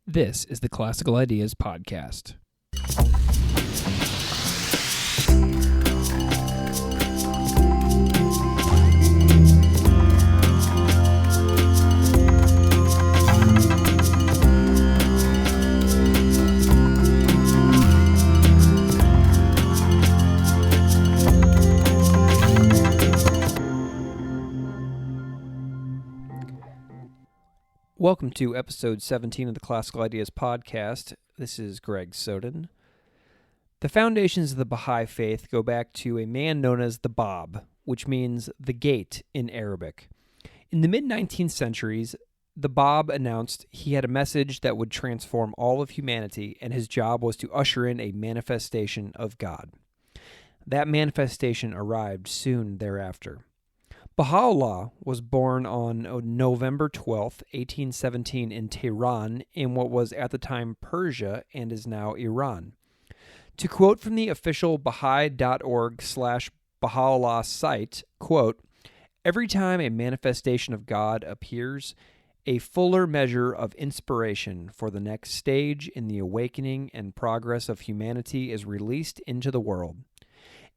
This is the Classical Ideas Podcast. Welcome to episode 17 of the Classical Ideas Podcast. This is Greg Soden. The foundations of the Baha'i Faith go back to a man known as the Bab, which means the gate in Arabic. In the mid-19th centuries, the Bab announced he had a message that would transform all of humanity, and his job was to usher in a manifestation of God. That manifestation arrived soon thereafter. Baha'u'llah was born on November 12, 1817 in Tehran, in what was at the time Persia and is now Iran. To quote from the official Baha'i.org/Baha'u'llah site, quote, "Every time a manifestation of God appears, a fuller measure of inspiration for the next stage in the awakening and progress of humanity is released into the world.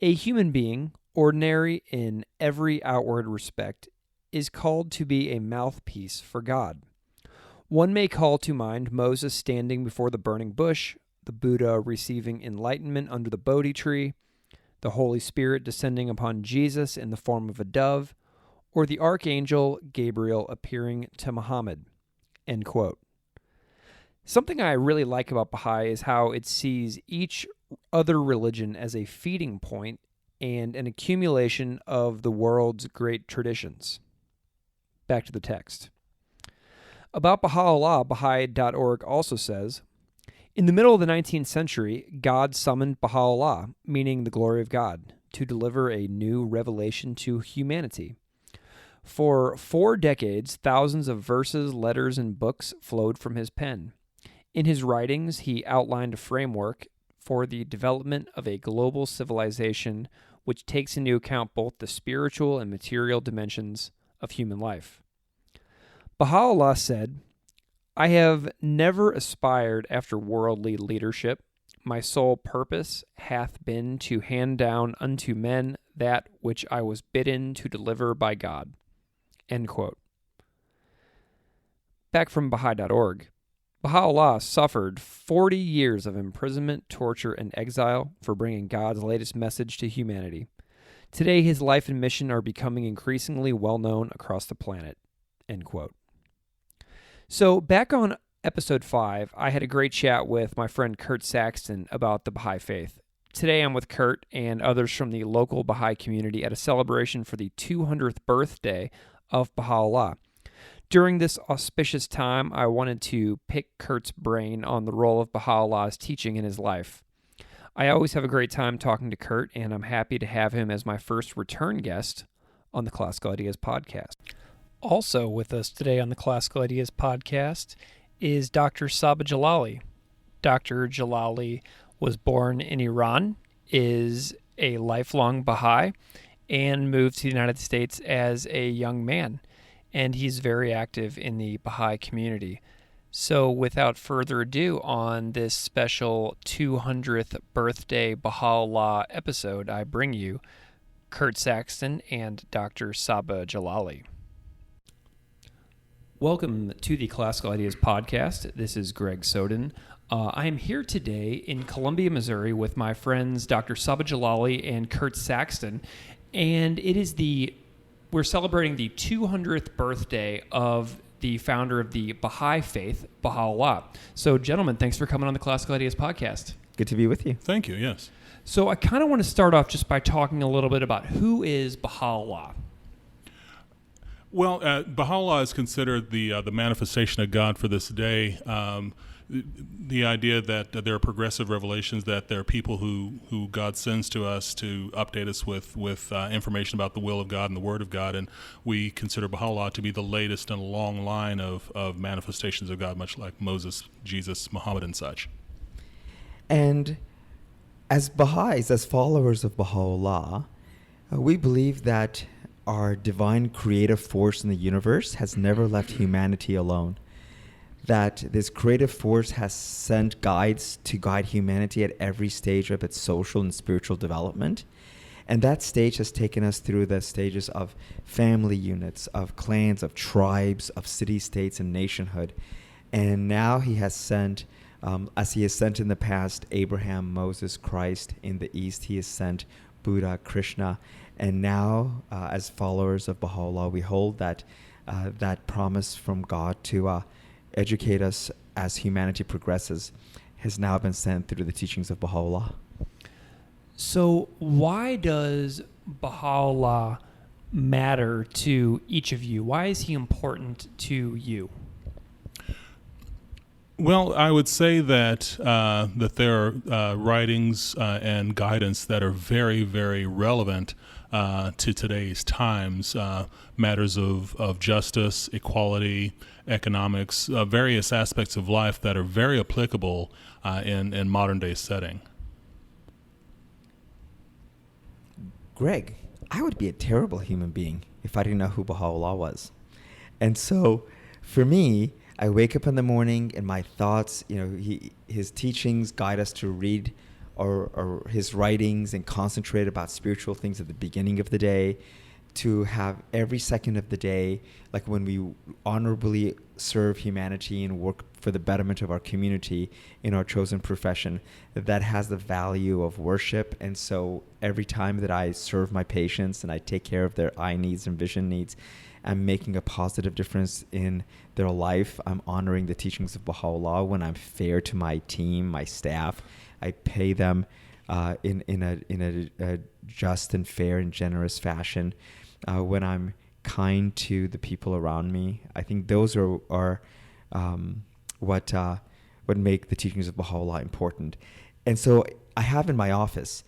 A human being, ordinary in every outward respect, is called to be a mouthpiece for God. One may call to mind Moses standing before the burning bush, the Buddha receiving enlightenment under the Bodhi tree, the Holy Spirit descending upon Jesus in the form of a dove, or the Archangel Gabriel appearing to Muhammad." End quote. Something I really like about Baha'i is how it sees each other religion as a feeding point and an accumulation of the world's great traditions. Back to the text. About Baha'u'llah, Baha'i.org also says, "In the middle of the 19th century, God summoned Baha'u'llah, meaning the glory of God, to deliver a new revelation to humanity. For 4 decades, thousands of verses, letters, and books flowed from his pen. In his writings, he outlined a framework for the development of a global civilization which takes into account both the spiritual and material dimensions of human life. Baha'u'llah said, 'I have never aspired after worldly leadership. My sole purpose hath been to hand down unto men that which I was bidden to deliver by God.'" End quote. Back from Baha'i.org. Baha'u'llah suffered 40 years of imprisonment, torture, and exile for bringing God's latest message to humanity. Today, his life and mission are becoming increasingly well-known across the planet. End quote. So, back on episode 5, I had a great chat with my friend Kurt Saxton about the Baha'i Faith. Today, I'm with Kurt and others from the local Baha'i community at a celebration for the 200th birthday of Baha'u'llah. During this auspicious time, I wanted to pick Kurt's brain on the role of Baha'u'llah's teaching in his life. I always have a great time talking to Kurt, and I'm happy to have him as my first return guest on the Classical Ideas Podcast. Also with us today on the Classical Ideas Podcast is Dr. Sahba Jalali. Dr. Jalali was born in Iran, is a lifelong Baha'i, and moved to the United States as a young man. And he's very active in the Baha'i community. So without further ado, on this special 200th birthday Baha'u'llah episode, I bring you Kurt Saxton and Dr. Sahba Jalali. Welcome to the Classical Ideas Podcast. This is Greg Soden. I am here today in Columbia, Missouri with my friends Dr. Sahba Jalali and Kurt Saxton, and we're celebrating the 200th birthday of the founder of the Baha'i Faith, Baha'u'llah. So, gentlemen, thanks for coming on the Classical Ideas Podcast. Good to be with you. Thank you, yes. So, I kind of want to start off just by talking a little bit about who is Baha'u'llah. Well, Baha'u'llah is considered the manifestation of God for this day. The idea that there are progressive revelations, that there are people who God sends to us to update us with information about the will of God and the Word of God, and we consider Baha'u'llah to be the latest in a long line of manifestations of God, much like Moses, Jesus, Muhammad, and such. And as Baha'is, as followers of Baha'u'llah, we believe that our divine creative force in the universe has never left humanity alone. that this creative force has sent guides to guide humanity at every stage of its social and spiritual development. And that stage has taken us through the stages of family units, of clans, of tribes, of city-states, and nationhood. And now he has sent, as he has sent in the past, Abraham, Moses, Christ. In the East, he has sent Buddha, Krishna. And now, as followers of Baha'u'llah, we hold that promise from God to educate us as humanity progresses has now been sent through the teachings of Baha'u'llah. So why does Baha'u'llah matter to each of you? Why is he important to you? Well, I would say that there are writings and guidance that are very, very relevant to today's times. Matters of justice, equality, economics, various aspects of life that are very applicable in modern day setting. Greg, I would be a terrible human being if I didn't know who Baha'u'llah was. And so, for me, I wake up in the morning and my thoughts, his teachings guide us to read or his writings and concentrate about spiritual things at the beginning of the day, to have every second of the day, like when we honorably serve humanity and work for the betterment of our community in our chosen profession, that has the value of worship. And so every time that I serve my patients and I take care of their eye needs and vision needs, I'm making a positive difference in their life. I'm honoring the teachings of Baha'u'llah. When I'm fair to my team, my staff, I pay them in a just and fair and generous fashion. When I'm kind to the people around me, I think those are what make the teachings of Baha'u'llah important. And so I have in my office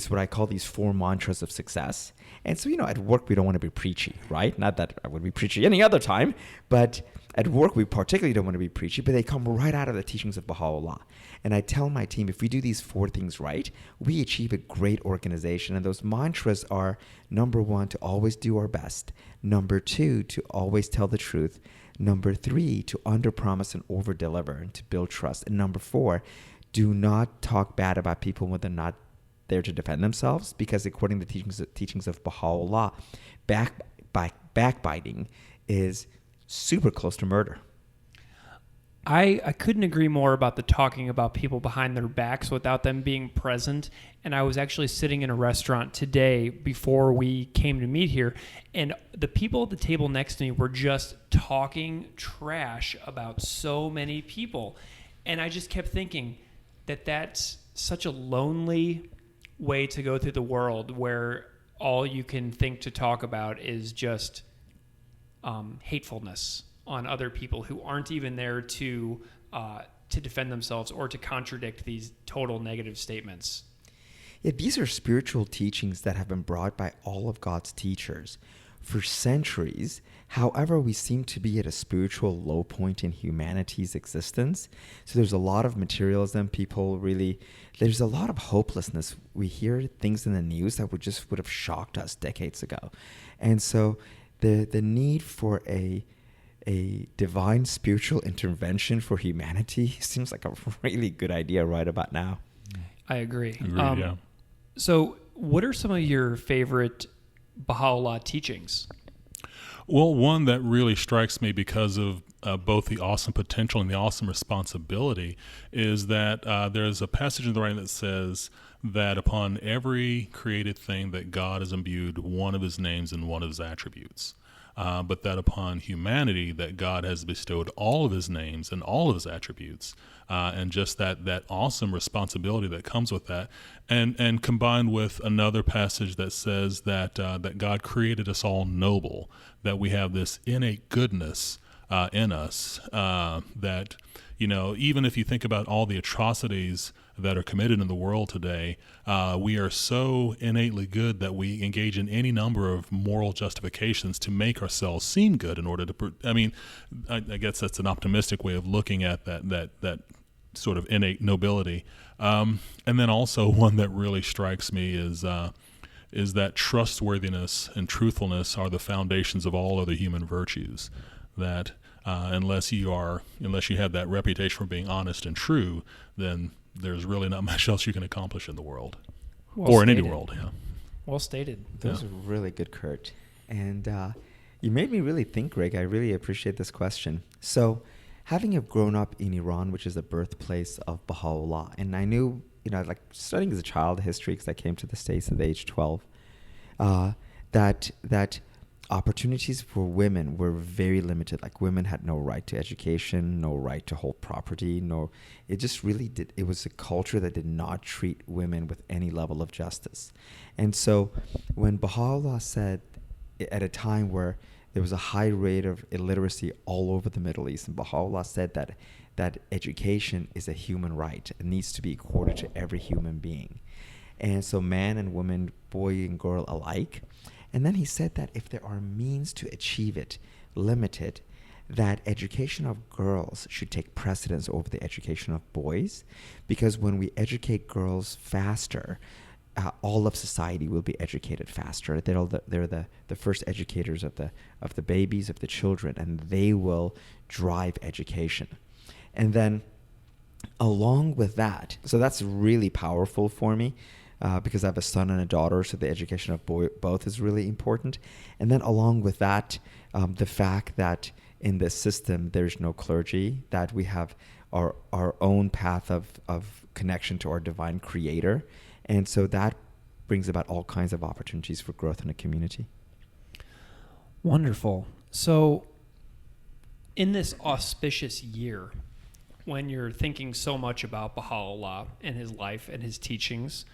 what I call these 4 mantras of success. And so, at work, we don't want to be preachy, right? Not that I would be preachy any other time, but at work, we particularly don't want to be preachy, but they come right out of the teachings of Baha'u'llah. And I tell my team, if we do these 4 things right, we achieve a great organization. And those mantras are, number 1, to always do our best. Number 2, to always tell the truth. Number 3, to underpromise and overdeliver and to build trust. And number 4, do not talk bad about people when they're not there to defend themselves, because according to the teachings of Baha'u'llah, backbiting is super close to murder. I couldn't agree more about the talking about people behind their backs without them being present. And I was actually sitting in a restaurant today before we came to meet here, and the people at the table next to me were just talking trash about so many people. And I just kept thinking that that's such a lonely way to go through the world, where all you can think to talk about is just hatefulness on other people who aren't even there to defend themselves or to contradict these total negative statements. Yeah, these are spiritual teachings that have been brought by all of God's teachers for centuries. However, we seem to be at a spiritual low point in humanity's existence. So there's a lot of materialism. There's a lot of hopelessness. We hear things in the news that would have shocked us decades ago. And so the need for a divine spiritual intervention for humanity seems like a really good idea right about now. I agree. Agreed, yeah. So what are some of your favorite Baha'u'llah teachings? Well, one that really strikes me because of both the awesome potential and the awesome responsibility is that there's a passage in the writing that says that upon every created thing that God has imbued one of his names and one of his attributes. But that upon humanity that God has bestowed all of his names and all of his attributes, and just that awesome responsibility that comes with that, and combined with another passage that says that God created us all noble, that we have this innate goodness in us, that even if you think about all the atrocities that are committed in the world today, we are so innately good that we engage in any number of moral justifications to make ourselves seem good in order to. I guess that's an optimistic way of looking at that sort of innate nobility. And then also one that really strikes me is that trustworthiness and truthfulness are the foundations of all other human virtues. That unless you have that reputation for being honest and true, then there's really not much else you can accomplish in the world, or in any world. Yeah. Well stated. Those are really good, Kurt. And you made me really think, Greg. I really appreciate this question. So, having grown up in Iran, which is the birthplace of Baha'u'llah, and I knew, like studying as a child history, because I came to the States at the age 12, that opportunities for women were very limited. Like, women had no right to education, no right to hold property, it just really did. It was a culture that did not treat women with any level of justice. And so when Baha'u'llah said, at a time where there was a high rate of illiteracy all over the Middle East, and Baha'u'llah said that education is a human right. It needs to be accorded to every human being. And so man and woman, boy and girl alike. And then he said that if there are means to achieve it, limited, that education of girls should take precedence over the education of boys, because when we educate girls faster, all of society will be educated faster. They're the first educators of the babies, of the children, and they will drive education. And then along with that, so that's really powerful for me, because I have a son and a daughter, so the education of both is really important. And then along with that, the fact that in this system there's no clergy, that we have our own path of connection to our divine creator. And so that brings about all kinds of opportunities for growth in a community. Wonderful. So in this auspicious year, when you're thinking so much about Baha'u'llah and his life and his teachings,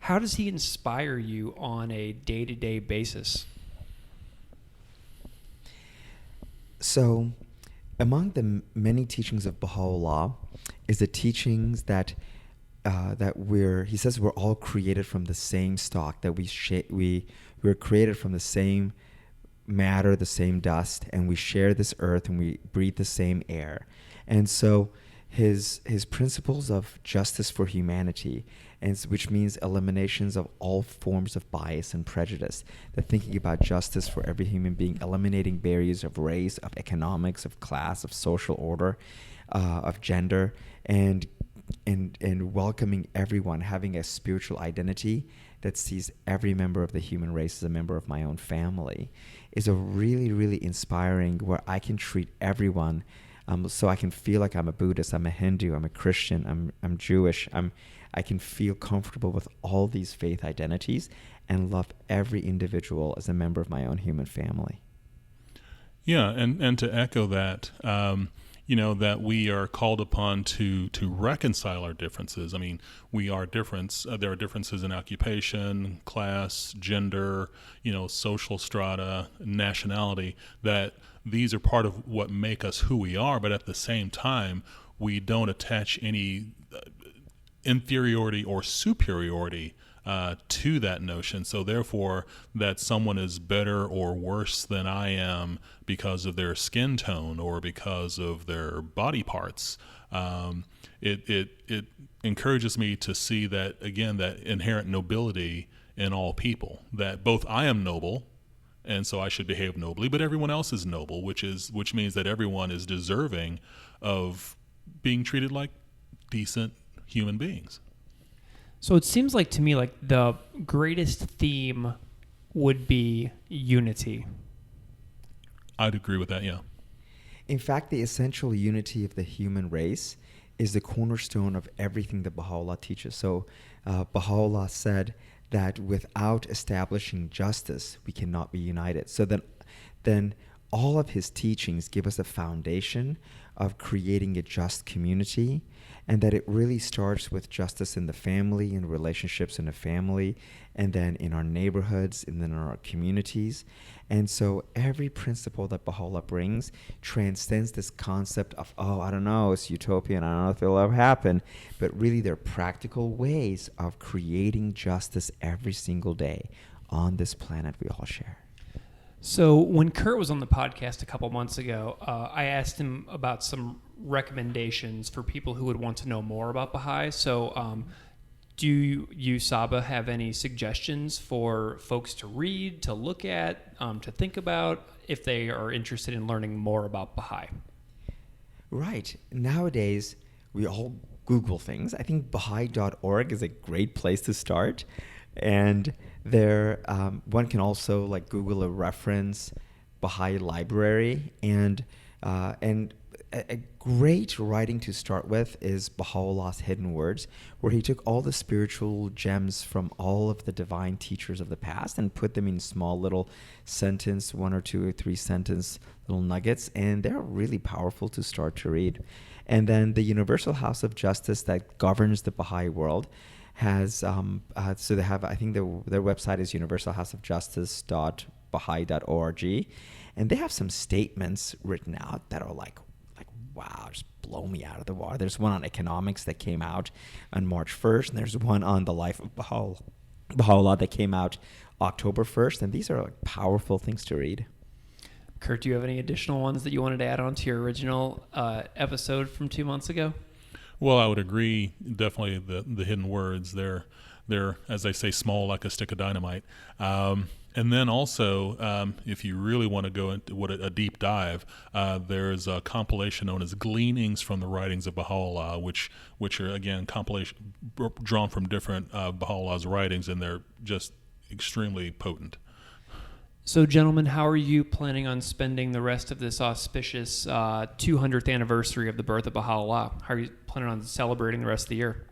how does he inspire you on a day-to-day basis? So among the many teachings of Baha'u'llah is the teachings that he says we're all created from the same stock, that we're created from the same matter, the same dust, and we share this earth and we breathe the same air. And so his principles of justice for humanity, and which means eliminations of all forms of bias and prejudice, that thinking about justice for every human being, eliminating barriers of race, of economics, of class, of social order, of gender, and welcoming everyone, having a spiritual identity that sees every member of the human race as a member of my own family, is a really, really inspiring, where I can treat everyone. So I can feel like I'm a Buddhist, I'm a Hindu, I'm a Christian, I'm Jewish. I can feel comfortable with all these faith identities and love every individual as a member of my own human family. Yeah, and to echo that, that we are called upon to reconcile our differences. I mean, we are different. There are differences in occupation, class, gender, social strata, nationality, that these are part of what make us who we are, but at the same time, we don't attach any inferiority or superiority to that notion. So therefore, that someone is better or worse than I am because of their skin tone or because of their body parts, it encourages me to see that, again, that inherent nobility in all people, that both I am noble, and so I should behave nobly, but everyone else is noble, which means that everyone is deserving of being treated like decent human beings. So it seems like to me like the greatest theme would be unity. I'd agree with that, yeah. In fact, the essential unity of the human race is the cornerstone of everything that Baha'u'llah teaches. So Baha'u'llah said that without establishing justice, we cannot be united. So then all of his teachings give us a foundation of creating a just community, and that it really starts with justice in the family, in relationships in the family, and then in our neighborhoods, and then in our communities. And so every principle that Baha'u'llah brings transcends this concept of, I don't know, it's utopian, I don't know if it'll ever happen, but really they're practical ways of creating justice every single day on this planet we all share. So when Kurt was on the podcast a couple months ago, I asked him about some recommendations for people who would want to know more about Baha'i. So do you, Sahba, have any suggestions for folks to read, to look at, to think about if they are interested in learning more about Baha'i? Right. Nowadays, we all Google things. I think Baha'i.org is a great place to start. And there, one can also like Google a reference Baha'i library, and a great writing to start with is Baha'u'llah's Hidden Words, where he took all the spiritual gems from all of the divine teachers of the past and put them in small little sentence, 1 or 2 or 3 sentence little nuggets, and they're really powerful to start to read. And then the Universal House of Justice that governs the Baha'i world has, so they have, I think their website is universalhouseofjustice.baha'i.org, and they have some statements written out that are like, wow, just blow me out of the water. There's one on economics that came out on March 1st, and there's one on the life of Baha'u'llah that came out October 1st, and these are like powerful things to read. Kurt, do you have any additional ones that you wanted to add on to your original episode from 2 months ago? Well, I would agree. Definitely the hidden words. They're as they say, small like a stick of dynamite. And then also, if you really want to go into a deep dive, there's a compilation known as Gleanings from the Writings of Baha'u'llah, which are again compilation drawn from different Baha'u'llah's writings, and they're just extremely potent. So, gentlemen, how are you planning on spending the rest of this auspicious 200th anniversary of the birth of Baha'u'llah? How are you planning on celebrating the rest of the year?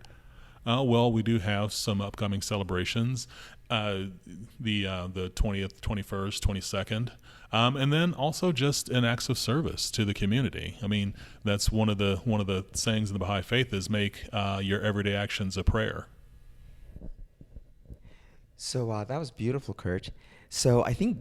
Well, we do have some upcoming celebrations, the 20th, 21st, 22nd, and then also just an acts of service to the community. I mean, that's one of the sayings in the Baha'i Faith is make your everyday actions a prayer. So that was beautiful, Kurt. So I think,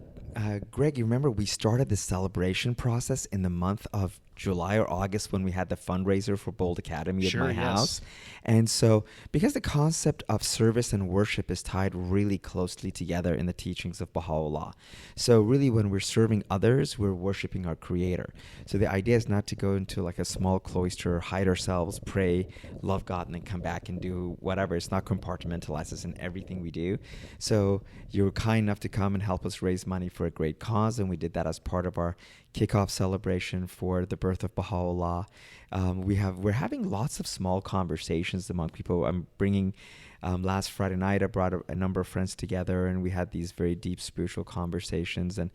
Greg, you remember we started the celebration process in the month of July or August when we had the fundraiser for Bold Academy at my house. And so because the concept of service and worship is tied really closely together in the teachings of Baha'u'llah. So really when we're serving others, we're worshiping our Creator. So the idea is not to go into like a small cloister, hide ourselves, pray, love God, and then come back and do whatever. It's not compartmentalized. It's in everything we do. So you were kind enough to come and help us raise money for a great cause, and we did that as part of our kickoff celebration for the birth of Baha'u'llah. We're having lots of small conversations among people. I'm bringing last Friday night I brought a number of friends together, and we had these very deep spiritual conversations, and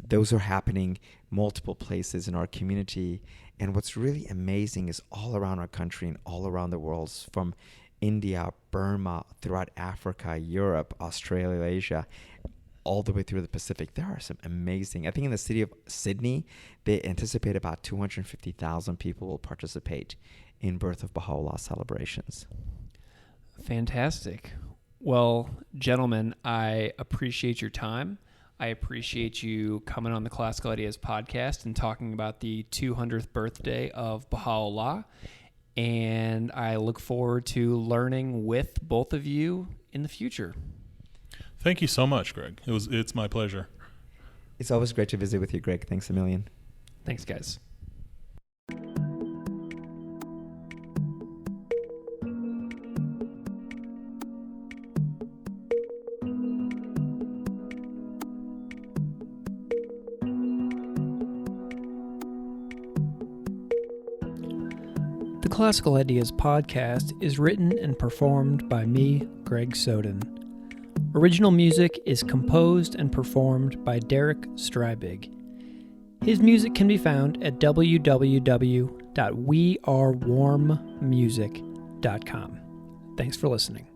those are happening multiple places in our community. And what's really amazing is all around our country and all around the world, from India, Burma, throughout Africa, Europe, Australia, Asia, all the way through the Pacific. There are some amazing, I think in the city of Sydney, they anticipate about 250,000 people will participate in Birth of Baha'u'llah celebrations. Fantastic. Well, gentlemen, I appreciate your time. I appreciate you coming on the Classical Ideas podcast and talking about the 200th birthday of Baha'u'llah. And I look forward to learning with both of you in the future. Thank you so much, Greg. It's my pleasure. It's always great to visit with you, Greg. Thanks a million. Thanks, guys. The Classical Ideas podcast is written and performed by me, Greg Soden. Original music is composed and performed by Derek Strybig. His music can be found at www.wearewarmmusic.com. Thanks for listening.